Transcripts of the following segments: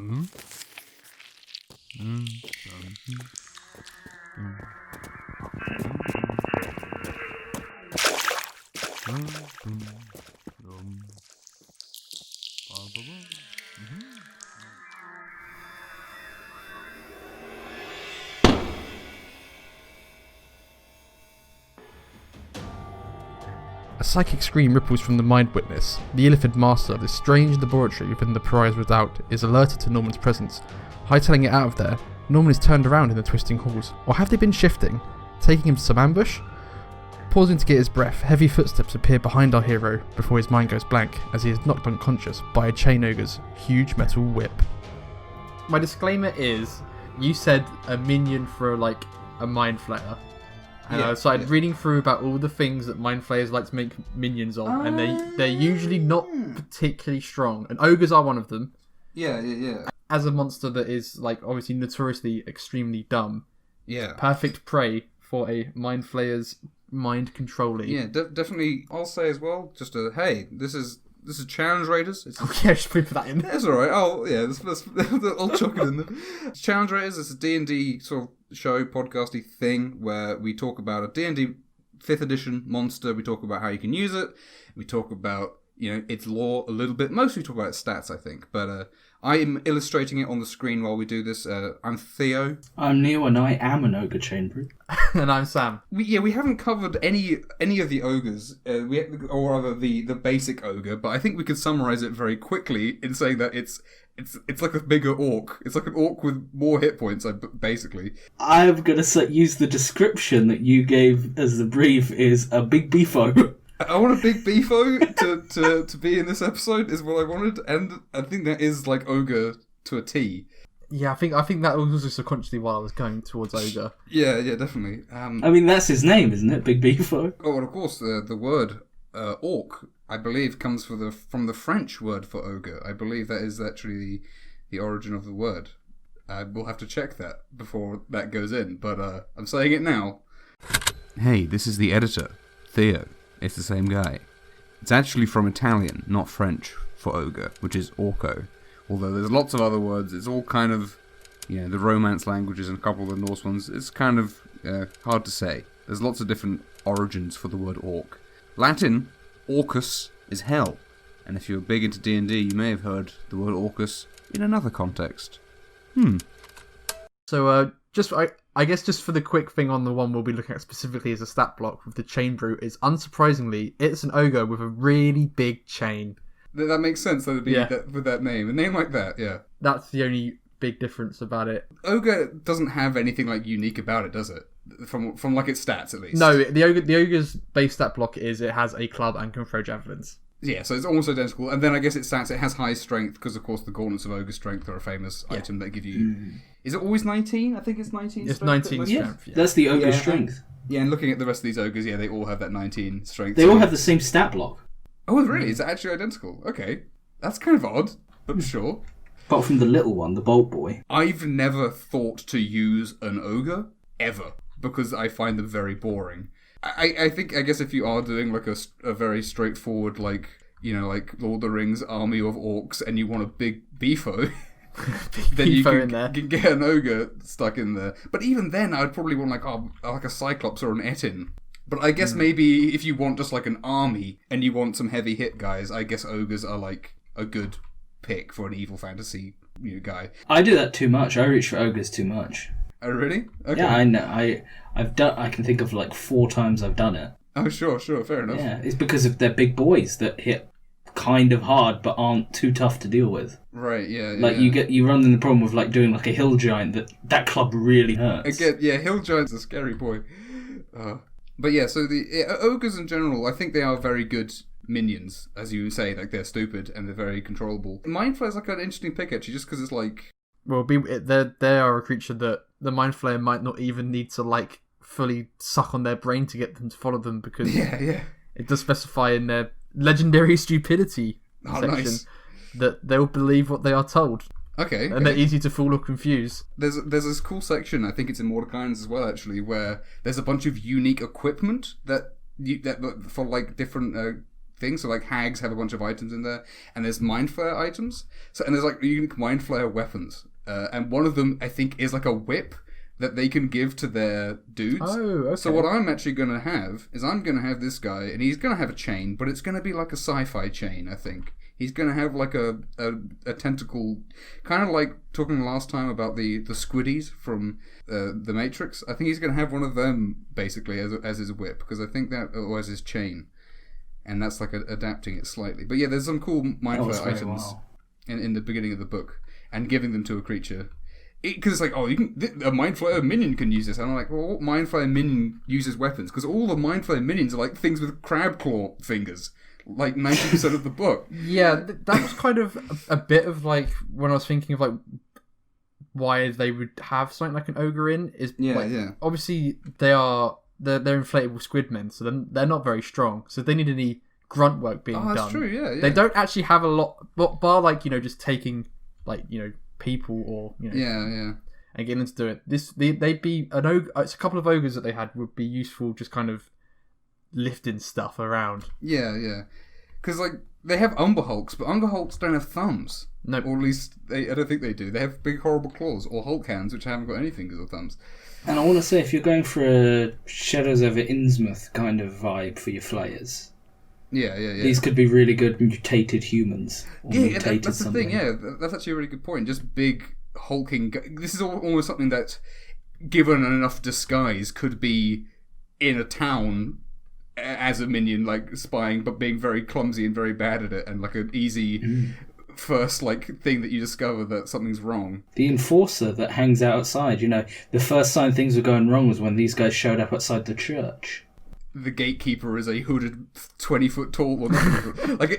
A psychic scream ripples from the mind witness. The illithid master of this strange laboratory within the Pariah's Redoubt is alerted to Norman's presence. Hightailing it out of there, Norman is turned around in the twisting halls. Or have they been shifting, taking him to some ambush? Pausing to get his breath, heavy footsteps appear behind our hero before his mind goes blank as he is knocked unconscious by a chain ogre's huge metal whip. My disclaimer is, you said a minion for like a mind flayer. And I started reading through about all the things that mind flayers like to make minions of, and they're usually not particularly strong. And ogres are one of them. Yeah. As a monster that is like obviously notoriously extremely dumb. Yeah. Perfect prey for a mind flayer's mind controlling. Yeah, definitely. I'll say as well. Just hey, this is Challenge Raiders. Okay, I should put that in. That's all right. Oh yeah, I'll chuck it in there. It's Challenge Raiders. It's a D&D sort of show podcasty thing where we talk about a D&D 5th edition monster. We talk about how you can use it. We talk about its lore a little bit. Mostly we talk about its stats, I think. But I'm illustrating it on the screen while we do this. I'm Theo. I'm Neil, and I am an ogre chainbrew. And I'm Sam. We haven't covered any of the ogres, or rather the basic ogre. But I think we could summarize it very quickly in saying that it's like a bigger orc. It's like an orc with more hit points, basically. I'm gonna use the description that you gave as the brief is a big beefo. I want a big beefo to be in this episode is what I wanted, and I think that is like ogre to a T. Yeah, I think that was also subconsciously while I was going towards ogre. Yeah, definitely. I mean, that's his name, isn't it? Big beefo. Oh, and of course, the word orc, I believe, comes from the French word for ogre. I believe that is actually the origin of the word. We'll have to check that before that goes in, but I'm saying it now. Hey, this is the editor, Theo. It's the same guy. It's actually from Italian, not French, for ogre, which is orco. Although there's lots of other words, it's all kind of, the Romance languages and a couple of the Norse ones, it's kind of hard to say. There's lots of different origins for the word orc. Latin, orcus, is hell. And if you're big into D&D, you may have heard the word orcus in another context. So, I guess just for the quick thing on the one we'll be looking at specifically as a stat block with the chain brute is, unsurprisingly, it's an ogre with a really big chain. That makes sense that it'd be with that name. A name like that, yeah. That's the only big difference about it. Ogre doesn't have anything like unique about it, does it? From like its stats, at least. No, the ogre's base stat block is it has a club and can throw javelins. Yeah, so it's almost identical. And then I guess its stats, it has high strength, because of course the gauntlets of ogre strength are a famous item that give you... Is it always 19? I think it's 19 It's strength. 19 strength, yeah. That's the ogre strength. And looking at the rest of these ogres, they all have that 19 strength. They all have the same stat block. Oh, really? Is it actually identical? Okay. That's kind of odd, but sure. Apart from the little one, the bolt boy. I've never thought to use an ogre, ever, because I find them very boring. I guess if you are doing like a very straightforward, like Lord of the Rings army of orcs, and you want a big beefo, then you can get an ogre stuck in there. But even then, I'd probably want like a cyclops or an etin. But I guess maybe if you want just like an army and you want some heavy hit guys, I guess ogres are like a good pick for an evil fantasy guy. I do that too much. I reach for ogres too much. Oh really? Okay. Yeah, I know. I can think of like 4 times I've done it. Oh sure, fair enough. Yeah, it's because of they're big boys that hit kind of hard but aren't too tough to deal with. Right, yeah. Like you run into the problem of like doing like a hill giant that club really hurts. Again, yeah, hill giant's a scary boy. But yeah, so the ogres in general, I think they are very good minions, as you say. Like they're stupid and they're very controllable. Mind Flayer's like an interesting pick actually, just because it's like. Well, they are a creature that the Mind Flayer might not even need to like fully suck on their brain to get them to follow them, because it does specify in their legendary stupidity section that they'll believe what they are told. Okay. And they're easy to fool or confuse. There's this cool section, I think it's in Mordecai's as well actually, where there's a bunch of unique equipment that for like different things. So like hags have a bunch of items in there, and there's mind flayer items. So and there's like unique mind flayer weapons, and one of them I think is like a whip that they can give to their dudes. Oh, okay. So what I'm actually going to have is I'm going to have this guy, and he's going to have a chain, but it's going to be like a sci-fi chain, I think. He's going to have like a tentacle, kind of like talking last time about the squiddies from the Matrix. I think he's going to have one of them, basically, as his whip, because I think that, or as his chain. And that's like adapting it slightly. But yeah, there's some cool mind flayer items in the beginning of the book, and giving them to a creature. Because it's like, oh, a Mind Flayer minion can use this. And I'm like, well, what Mind Flayer minion uses weapons? Because all the Mind Flayer minions are like things with crab claw fingers. Like 90% of the book. Yeah, that was kind of a bit of like, when I was thinking of like, why they would have something like an ogre in, is obviously they're inflatable squid men, so they're not very strong. So they need any grunt work being done. Oh, that's true, yeah. They don't actually have a lot, bar like, just taking, like, people or and getting them to do it. They'd be an ogre. It's a couple of ogres that they had would be useful, just kind of lifting stuff around. Yeah, because like they have Umber Hulks, but Umber Hulks don't have thumbs. No, or at least I don't think they do. They have big horrible claws, or Hulk hands, which haven't got any fingers or thumbs. And I want to say, if you're going for a Shadows over Innsmouth kind of vibe for your flayers. Yeah. These could be really good mutated humans. That's the thing, yeah. That's actually a really good point. Just big, hulking... This is almost something that, given enough disguise, could be in a town as a minion, like, spying, but being very clumsy and very bad at it, and, like, an easy first, like, thing that you discover that something's wrong. The enforcer that hangs outside, the first sign things were going wrong was when these guys showed up outside the church. The gatekeeper is a hooded 20-foot tall,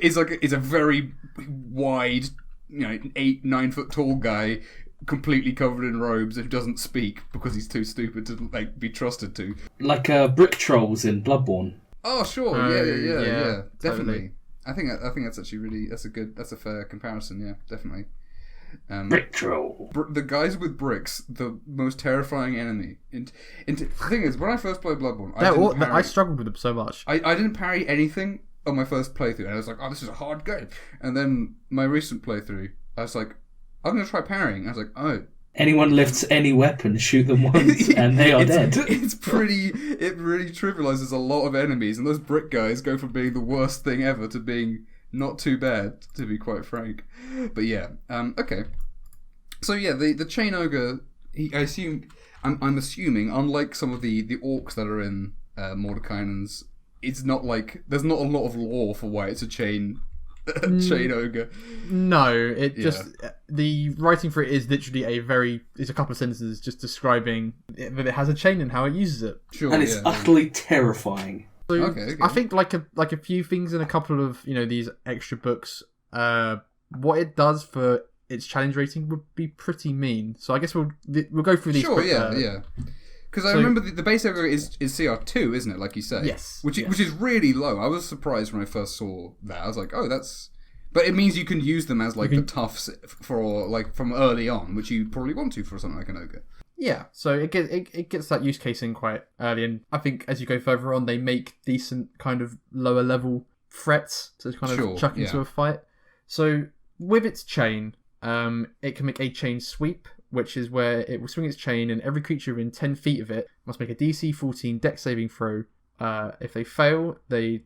is a very wide, 8-9 foot tall guy, completely covered in robes, who doesn't speak because he's too stupid to like be trusted to. Like brick trolls in Bloodborne. Oh sure, yeah, definitely. Totally. I think that's actually that's a fair comparison. Yeah, definitely. Brick troll. The guys with bricks, the most terrifying enemy. The thing is, when I first played Bloodborne, I struggled with them so much. I didn't parry anything on my first playthrough, and I was like, oh, this is a hard game. And then my recent playthrough, I was like, I'm going to try parrying. I was like, oh. Anyone lifts any weapon, shoot them once, and they are dead. It really trivializes a lot of enemies, and those brick guys go from being the worst thing ever to being not too bad, to be quite frank. But yeah, okay. So yeah, the chain ogre. I'm assuming, unlike some of the orcs that are in Mordekainen's, it's not like there's not a lot of lore for why it's a chain ogre. No, just the writing for it is literally it's a couple of sentences just describing that it has a chain and how it uses it. Sure, and it's utterly terrifying. So okay. I think like a few things in a couple of these extra books. What it does for its challenge rating would be pretty mean. So I guess we'll go through these. Sure, yeah. Because I remember the base ogre is CR2, isn't it? Like you say. Yes. Which is really low. I was surprised when I first saw that. I was like, oh, that's. But it means you can use them as like the toughs for like from early on, which you probably want to for something like an ogre. Yeah, so it gets that use case in quite early, and I think as you go further on, they make decent kind of lower level threats to kind of chuck into a fight. So with its chain, it can make a chain sweep, which is where it will swing its chain, and every creature within 10 feet of it must make a DC 14 Dex saving throw. If they fail, they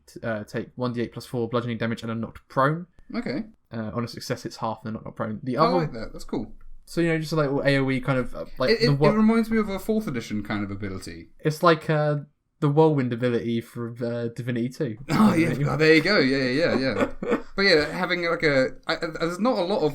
take 1d8 plus 4 bludgeoning damage and are knocked prone. Okay. On a success, it's half, and they're not knocked prone. I like that. That's cool. So, just like AoE kind of... It reminds me of a 4th edition kind of ability. It's like the Whirlwind ability from Divinity 2. Oh, yeah. Oh, there you go. Yeah. But yeah, having like there's not a lot of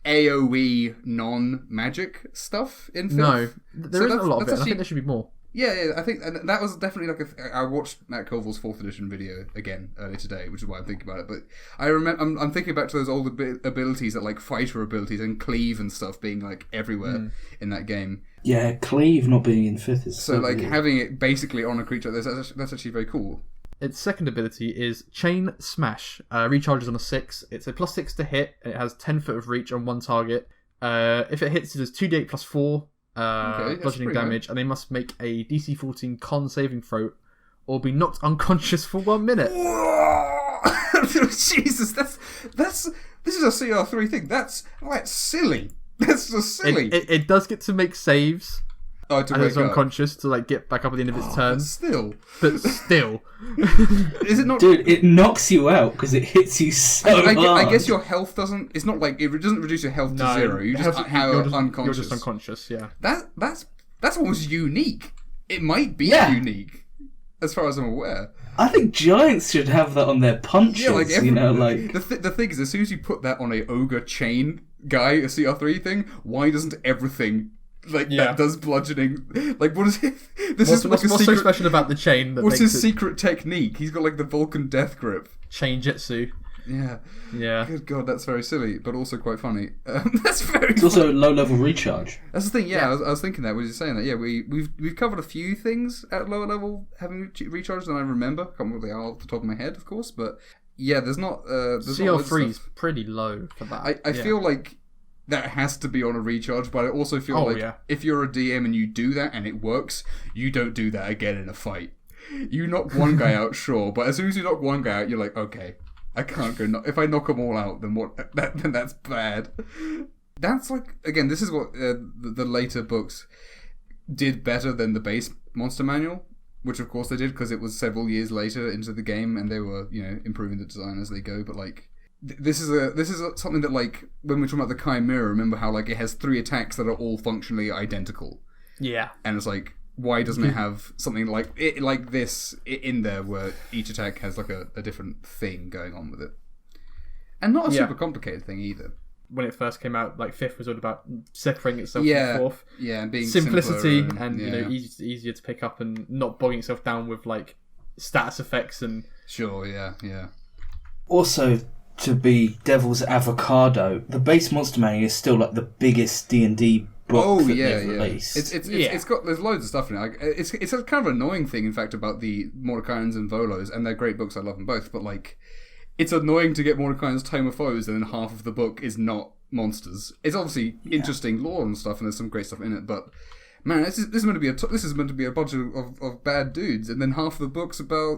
AoE non-magic stuff in Filth. No, there isn't a lot of it. I think there should be more. Yeah, I think that was definitely like I watched Matt Koval's 4th edition video again earlier today, which is why I'm thinking about it. But I remember I'm thinking back to those old abilities that like fighter abilities and cleave and stuff being like everywhere in that game. Yeah, cleave not being in 5th is so like weird. Having it basically on a creature that's actually very cool. Its second ability is Chain Smash. Recharges on a 6. It's a +6 to hit, and it has 10 foot of reach on one target. If it hits, it does 2d8 plus 4 bludgeoning damage, and they must make a DC 14 con saving throw, or be knocked unconscious for 1 minute. Jesus, this is a CR3 thing. That's silly. That's just silly. It does get to make saves. To And wake it's up. unconscious to like get back up at the end of its turn. But still, is it not? Dude, it knocks you out because it hits you so hard. I guess your health doesn't. It's not like it doesn't reduce your health to zero. You just unconscious. You're just unconscious. Yeah. That's almost unique. It might be unique, as far as I'm aware. I think giants should have that on their punches. The thing is, as soon as you put that on a ogre chain guy, a CR3 thing, why doesn't everything that does bludgeoning? Like, what is it? What's so special about the chain? What's his secret technique? He's got like the Vulcan death grip. Chain jitsu. Yeah. Yeah. Good God, that's very silly, but also quite funny. That's very. It's also a low-level recharge. That's the thing. Yeah, I was thinking that when you were saying that. Yeah, we've covered a few things at lower level having recharge than I remember. I can't remember what they are off the top of my head, of course, but yeah, there's not. CR3 is pretty low for that. I feel like that has to be on a recharge, but I also feel if you're a DM and you do that and it works, you don't do that again in a fight. You knock one guy out, sure, but as soon as you knock one guy out, you're like, okay, I can't go. If I knock them all out, then what? Then that's bad. That's like, again, this is what the later books did better than the base monster manual, which of course they did because it was several years later into the game and they were improving the design as they go. But like, this is something that, like, when we're talking about the Chimera, remember how like it has 3 attacks that are all functionally identical. Yeah, and it's like, why doesn't it have something like this in there where each attack has like a different thing going on with it, and not a super complicated thing either. When it first came out, like 5th was all about separating itself from 4th. Yeah, and being simplicity and easier to pick up and not bogging itself down with like status effects and. Sure, yeah. Also, to be devil's avocado, the base monster manual is still like the biggest D&D book that they've released. It's got, there's loads of stuff in it. Like, it's a kind of annoying thing, in fact, about the Mordekainen's and Volos, and they're great books. I love them both, but like, it's annoying to get Mordekainen's Tome of Foes, and then half of the book is not monsters. It's obviously interesting lore and stuff, and there's some great stuff in it, but man, this is meant to be a bunch of bad dudes, and then half the book's about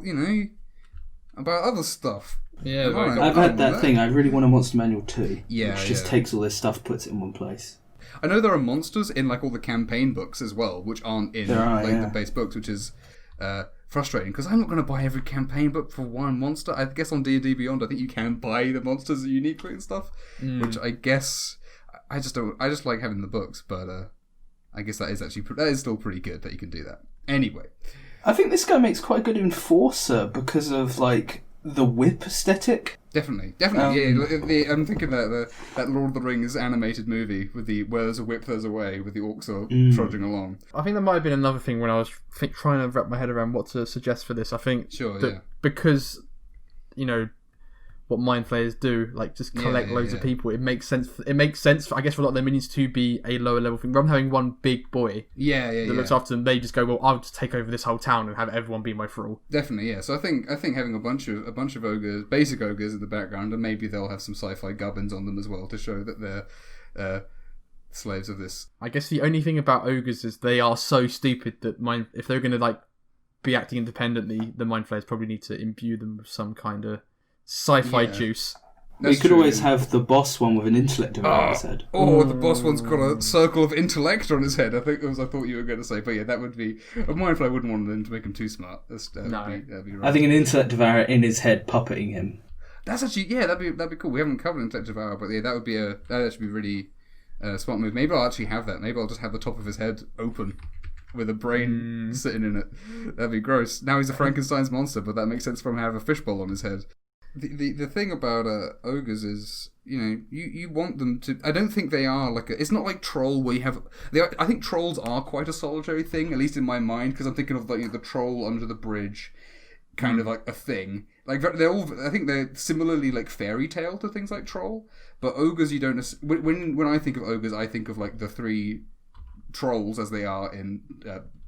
about other stuff. Yeah, I've had that thing. I really want a monster manual too. Yeah, which just takes all this stuff, puts it in one place. I know there are monsters in like all the campaign books as well, which aren't in the base books, which is frustrating because I'm not going to buy every campaign book for one monster. I guess on D&D Beyond, I think you can buy the monsters uniquely and stuff, which I guess I just don't. I just like having the books, but I guess that is still pretty good that you can do that. Anyway, I think this guy makes quite a good enforcer because of like the whip aesthetic. Definitely. I'm thinking that Lord of the Rings animated movie with the where there's a whip, there's a way, with the orcs are trudging along. I think that might have been another thing when I was trying to wrap my head around what to suggest for this. I think because what mind flayers do, like just collect loads of people. It makes sense. It makes sense, I guess, for a lot of their minions to be a lower level thing. Rather than having one big boy that looks after them, they just go, well, I'll just take over this whole town and have everyone be my thrall. Definitely, yeah. So I think having a bunch of ogres, basic ogres in the background, and maybe they'll have some sci-fi gubbins on them as well to show that they're slaves of this. I guess the only thing about ogres is they are so stupid that if they're going to like be acting independently, the mind flayers probably need to imbue them with some kind of sci-fi juice. You could always have the boss one with an intellect devourer on his head. The boss one's got a circle of intellect on his head. I thought you were going to say, but yeah, that would be a mind flay. Wouldn't want them to make him too smart. That'd be right. I think an intellect devourer in his head puppeting him. That's actually that'd be cool. We haven't covered intellect devourer, but yeah, that'd actually be really smart move. Maybe I'll actually have that. Maybe I'll just have the top of his head open with a brain sitting in it. That'd be gross. Now he's a Frankenstein's monster, but that makes sense for him to have a fishbowl on his head. The thing about ogres is, you want them to. I don't think they are like it's not like troll where you have. I think trolls are quite a solitary thing, at least in my mind, because I'm thinking of like the troll under the bridge, kind of like a thing. Like they're all. I think they're similarly like fairy tale to things like troll, but ogres you don't. When I think of ogres, I think of like the 3 trolls as they are in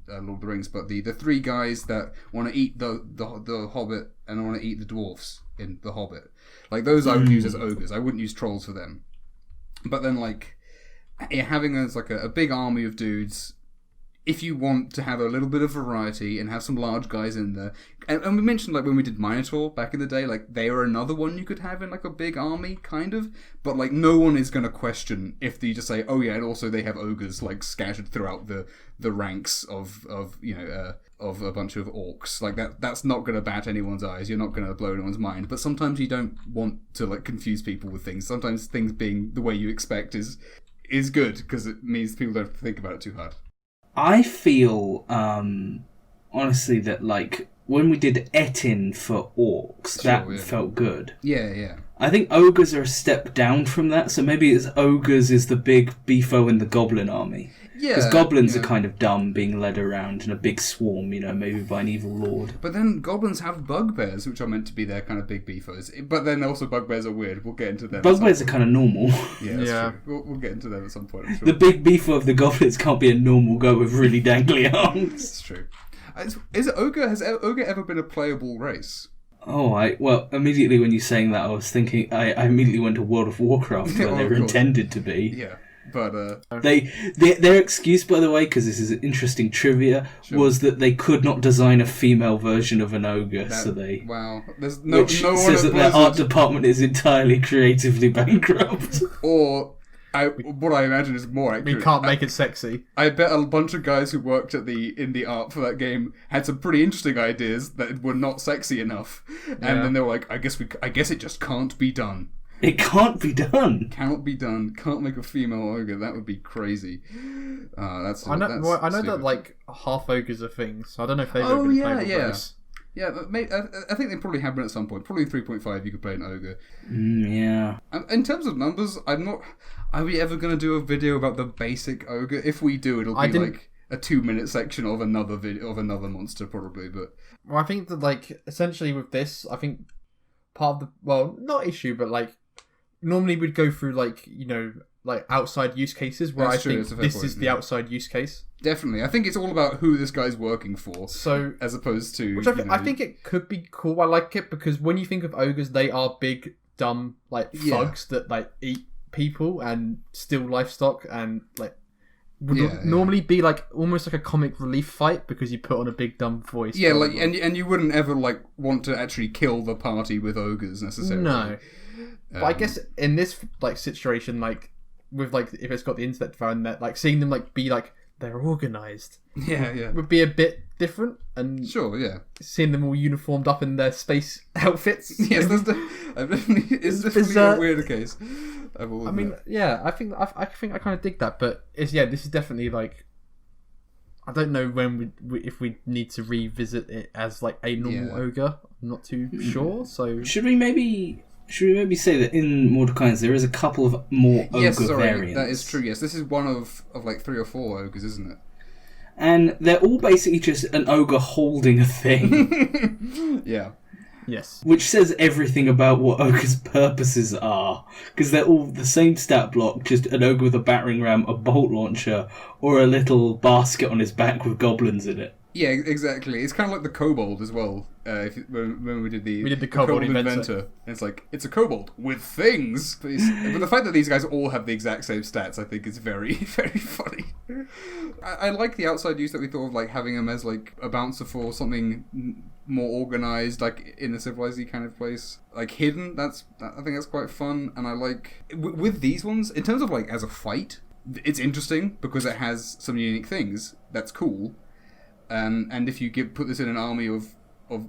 Lord of the Rings, but the 3 guys that want to eat the Hobbit and want to eat the dwarfs in the Hobbit, like those I would use as ogres. I wouldn't use trolls for them. But then like having as like a big army of dudes, if you want to have a little bit of variety and have some large guys in there, and we mentioned like when we did Minotaur back in the day, like they are another one you could have in like a big army, kind of. But like no one is going to question if you just say, oh yeah, and also they have ogres like scattered throughout the ranks of a bunch of orcs. Like that's not going to bat anyone's eyes. You're not going to blow anyone's mind. But sometimes you don't want to like confuse people with things. Sometimes things being the way you expect is good because it means people don't have to think about it too hard. I feel, honestly, that, like, when we did Etin for orcs, that felt good. Yeah. I think ogres are a step down from that, so maybe it's ogres is the big beefo in the goblin army. Yeah. Because goblins are kind of dumb, being led around in a big swarm, maybe by an evil lord. But then goblins have bugbears, which are meant to be their kind of big beefos. But then also bugbears are weird. We'll get into them. Bugbears are kind of normal. Yeah, that's true. We'll get into them at some point, I'm sure. The big beefo of the goblins can't be a normal guy with really dangly arms. That's true. Has Ogre ever been a playable race? Well, immediately when you're saying that, I was thinking, I immediately went to World of Warcraft, where they were intended to be. Yeah. But their excuse, by the way, because this is interesting trivia, was that they could not design a female version of an ogre, there's which says that their art department is entirely creatively bankrupt. Or what I imagine is more accurate. We can't make it sexy. I bet a bunch of guys who worked at the indie art for that game had some pretty interesting ideas that were not sexy enough, and then they were like, I guess it just can't be done. It can't be done. Cannot be done. Can't make a female ogre. That would be crazy. I know that like half ogres are things. So I don't know if they've ever been playable race. Yeah, but I think they probably have been at some point. Probably 3.5 you could play an ogre. Yeah. In terms of numbers, I'm not... Are we ever going to do a video about the basic ogre? If we do, it'll be like a 2-minute section of another video of another monster, probably. But I think that like essentially with this, I think part of the not issue, but like normally we'd go through like like outside use cases where I think this is the outside use case. Definitely, I think it's all about who this guy's working for. So as opposed to which I think it could be cool. I like it because when you think of ogres, they are big, dumb like thugs that like eat people and steal livestock and like would normally be like almost like a comic relief fight because you put on a big dumb voice. Yeah, like and you wouldn't ever like want to actually kill the party with ogres necessarily. No, but I guess in this like situation, like with like if it's got the internet found that like seeing them like be like they're organized, would be a bit different. And seeing them all uniformed up in their space outfits. Yes, it's definitely a weirder case. I mean, I think I kind of dig that, but this is definitely like I don't know when if we need to revisit it as like a normal ogre. I'm not too sure. So should we maybe say that in Mordecai's there is a couple of more ogre variants? That is true. Yes, this is one of like 3 or 4 ogres, isn't it? And they're all basically just an ogre holding a thing. Yeah. Yes. Which says everything about what ogre's purposes are. Because they're all the same stat block, just an ogre with a battering ram, a bolt launcher, or a little basket on his back with goblins in it. Yeah, exactly. It's kind of like the kobold as well. When we did the kobold inventor. And it's like, it's a kobold with things. But the fact that these guys all have the exact same stats, I think is very, very funny. I like the outside use that we thought of, like having them as like a bouncer for something more organized, like in a civilized kind of place. Like hidden, I think that's quite fun. And I like, with these ones, in terms of like as a fight, it's interesting because it has some unique things. That's cool. And if you put this in an army of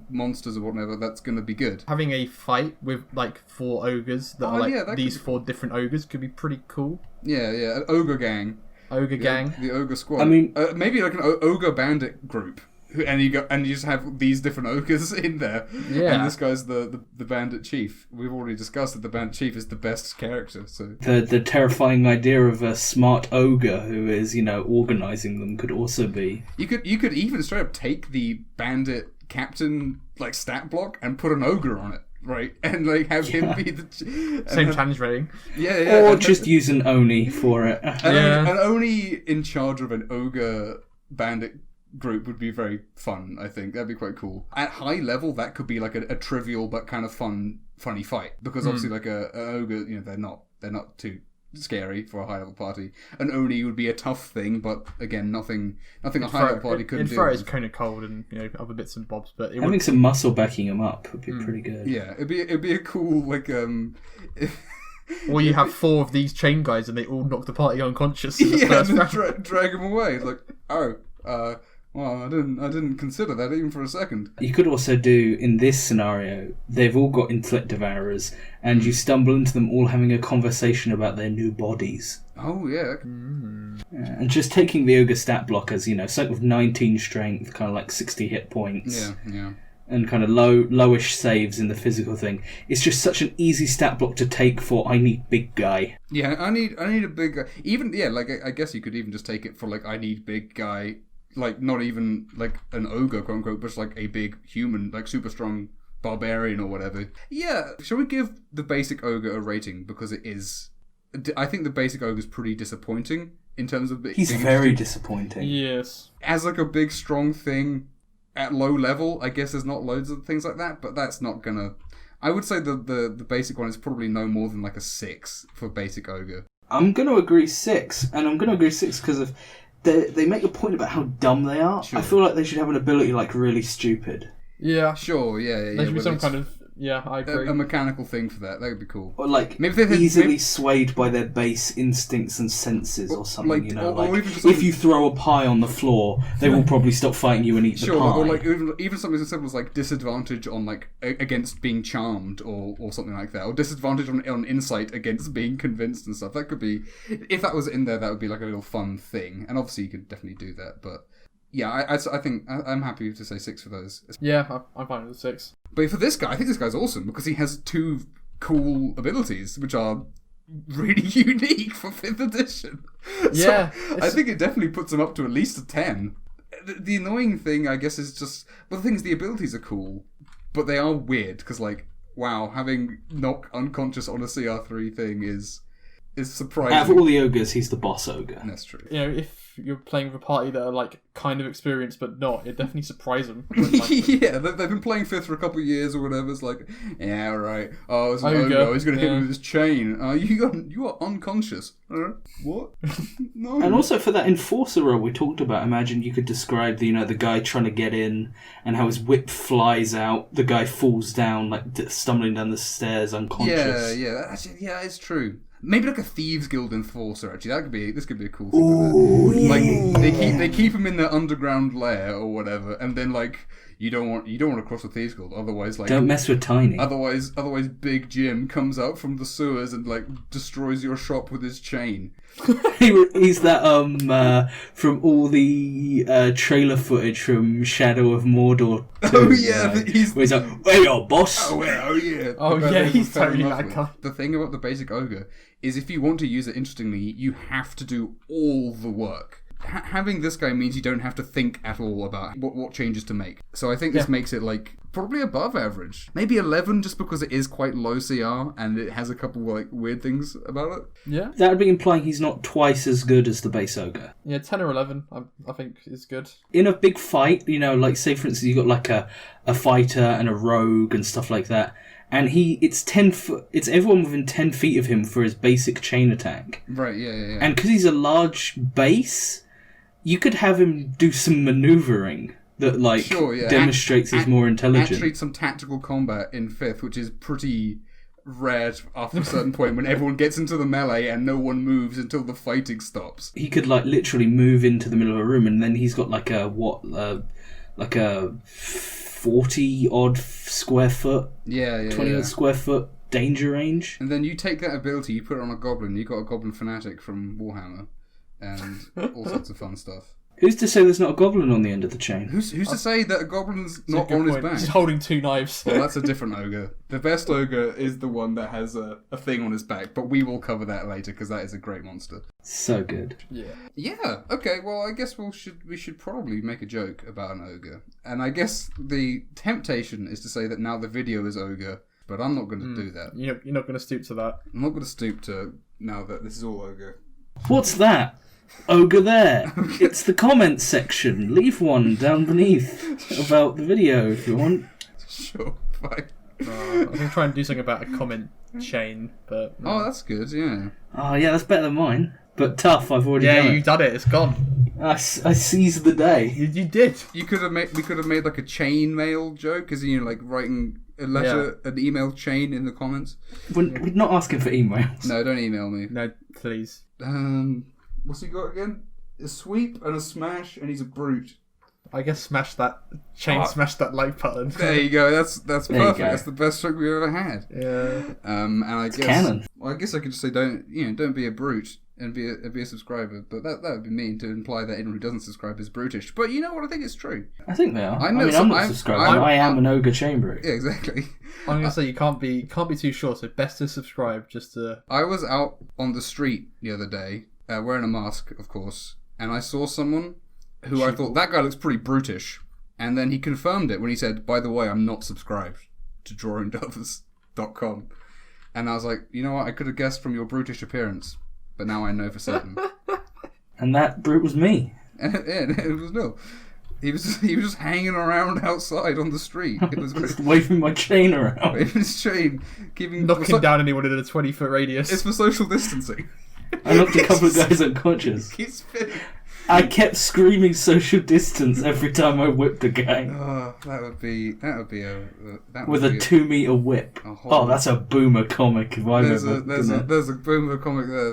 monsters or whatever, that's going to be good. Having a fight with like 4 ogres that are like these 4 different ogres could be pretty cool. Yeah, an ogre gang. The ogre squad. I mean, maybe like an ogre bandit group. And you just have these different ogres in there. Yeah. And this guy's the bandit chief. We've already discussed that the bandit chief is the best character. So the terrifying idea of a smart ogre who is, organizing them could also be. You could even straight up take the bandit captain like stat block and put an ogre on it. Right, and like have him be the same challenge rating. Yeah. Or just use an Oni for it. An Oni in charge of an ogre bandit group would be very fun. I think that'd be quite cool. At high level, that could be like a trivial but kind of funny fight because obviously like an ogre, they're not too scary for a high level party. An Oni would be a tough thing, but again, nothing a high level party couldn't do. Infrared is kind of cold and other bits and bobs, but having some muscle backing him up would be pretty good. Yeah, it'd be a cool Or you have 4 of these chain guys and they all knock the party unconscious. In the first round. Drag them away. It's like, well, I didn't consider that even for a second. You could also do, in this scenario, they've all got intellect devourers, and you stumble into them all having a conversation about their new bodies. Oh, yeah. And just taking the ogre stat blockers, something with 19 strength, kind of like 60 hit points. Yeah. And kind of lowish saves in the physical thing. It's just such an easy stat block to take for I need big guy. Yeah, I need a big guy. Even, I guess you could even just take it for, I need big guy. Not even, an ogre, quote unquote, but just, a big human, super strong barbarian or whatever. Yeah, shall we give the basic ogre a rating? Because it is... I think the basic ogre is pretty disappointing in terms of... He's very disappointing. Yes. As, a big, strong thing at low level, I guess there's not loads of things like that, but that's not gonna... I would say the basic one is probably no more than, a 6 for basic ogre. I'm going to agree 6, and I'm going to agree 6 because of... They make a point about how dumb they are. Sure. I feel like they should have an ability really stupid. Yeah. Sure, yeah. There should be some kind of... Yeah, I agree. A mechanical thing for that. That would be cool. Or easily swayed by their base instincts and senses or something, if you throw a pie on the floor, they will probably stop fighting you and eat the pie. Or even something as simple as disadvantage on against being charmed or something like that. Or disadvantage on insight against being convinced and stuff. That could be... If that was in there, that would be a little fun thing. And obviously you could definitely do that, but... Yeah, I think I'm happy to say 6 for those. Yeah, I'm fine with 6. But for this guy, I think this guy's awesome because he has 2 cool abilities, which are really unique for 5th edition. Yeah. So I think it definitely puts him up to at least a 10. The annoying thing, I guess, is just... Well, the thing is, the abilities are cool, but they are weird because, wow, having knock unconscious on a CR3 thing is surprising. Out of all the ogres, he's the boss ogre. That's true. If you're playing with a party that are kind of experienced but not, it definitely surprises them. Yeah, they've been playing 5th for a couple of years or whatever. It's yeah, right. Oh, it's an ogre. He's going to hit me with his chain. You are unconscious. What? No. And also for that enforcer role we talked about, imagine you could describe the guy trying to get in and how his whip flies out. The guy falls down, stumbling down the stairs unconscious. Yeah. Actually, yeah, it's true. Maybe a Thieves Guild enforcer. Actually, this could be a cool thing. Ooh, yeah. They keep him in their underground lair or whatever, and then you don't want to cross the Thieves Guild. Otherwise, don't mess with Tiny. Otherwise, Big Jim comes out from the sewers and destroys your shop with his chain. He's that from all the trailer footage from Shadow of Mordor. Oh yeah, where he's like, "Hey, yo, boss." Oh yeah. Oh yeah, he's totally that guy. The thing about the basic ogre is, if you want to use it interestingly, you have to do all the work. Having this guy means you don't have to think at all about what changes to make. So I think this makes it probably above average. Maybe 11 just because it is quite low CR and it has a couple weird things about it. Yeah. That would be implying he's not twice as good as the base ogre. Yeah, 10 or 11 I think is good. In a big fight, say for instance you got a fighter and a rogue and stuff like that. And it's 10 foot. It's everyone within 10 feet of him for his basic chain attack. Right, yeah. And because he's a large base, you could have him do some maneuvering that demonstrates he's more intelligent. Actually, some tactical combat in 5th, which is pretty rare after a certain point when everyone gets into the melee and no one moves until the fighting stops. He could literally move into the middle of a room, and then he's got a 40 odd square foot, 20 odd square foot danger range. And then you take that ability, you put it on a goblin, you got a goblin fanatic from Warhammer, and all sorts of fun stuff. Who's to say there's not a goblin on the end of the chain? Who's to say that a goblin's not on his back? He's holding 2 knives. Well, that's a different ogre. The best ogre is the one that has a thing on his back, but we will cover that later because that is a great monster. So good. Yeah. Okay. Well, I guess we should probably make a joke about an ogre, and I guess the temptation is to say that now the video is ogre, but I'm not going to do that. You're not going to stoop to that. I'm not going to stoop to now that this is all ogre. What's that? Ogre there. It's the comments section. Leave one down beneath about the video if you want. Sure, fine. I was going to try and do something about a comment chain, but... No. Oh, that's good, yeah. Oh, yeah, that's better than mine. But tough, I've already done Yeah, it. you've done it. It's gone. I seized the day. You did. We could have made like a chain mail joke, as in, you know, like writing a letter, an email chain in the comments. We're not asking for emails. No, don't email me. No, please. What's he got again? A sweep and a smash, and he's a brute. I guess smash that like button. There you go. That's perfect. go. That's the best joke we've ever had. Yeah. And I guess canon. Well, I guess I could just say don't be a brute and be a subscriber, but that would be mean to imply that anyone who doesn't subscribe is brutish. But you know what? I think it's true. I think they are. I I know mean, I'm not subscribed. I am an ogre chamber. Yeah, exactly. I'm gonna say you can't be too sure, so best to subscribe just to. I was out on the street the other day, wearing a mask, of course, and I saw someone who I thought, that guy looks pretty brutish. And then he confirmed it when he said, by the way, I'm not subscribed to drawingdovers.com. And I was like, you know what, I could have guessed from your brutish appearance, but now I know for certain. And that brute was me. And it was no. He was just hanging around outside on the street. It was Just waving my chain around. waving his chain, Knocking down anyone in a 20-foot radius. It's for social distancing. I knocked a couple of guys unconscious. He's spinning. I kept screaming social distance every time I whipped a guy. Oh, that would be With a 2 meter whip. a whole- Oh, that's a boomer comic if I've There's ever a boomer comic there.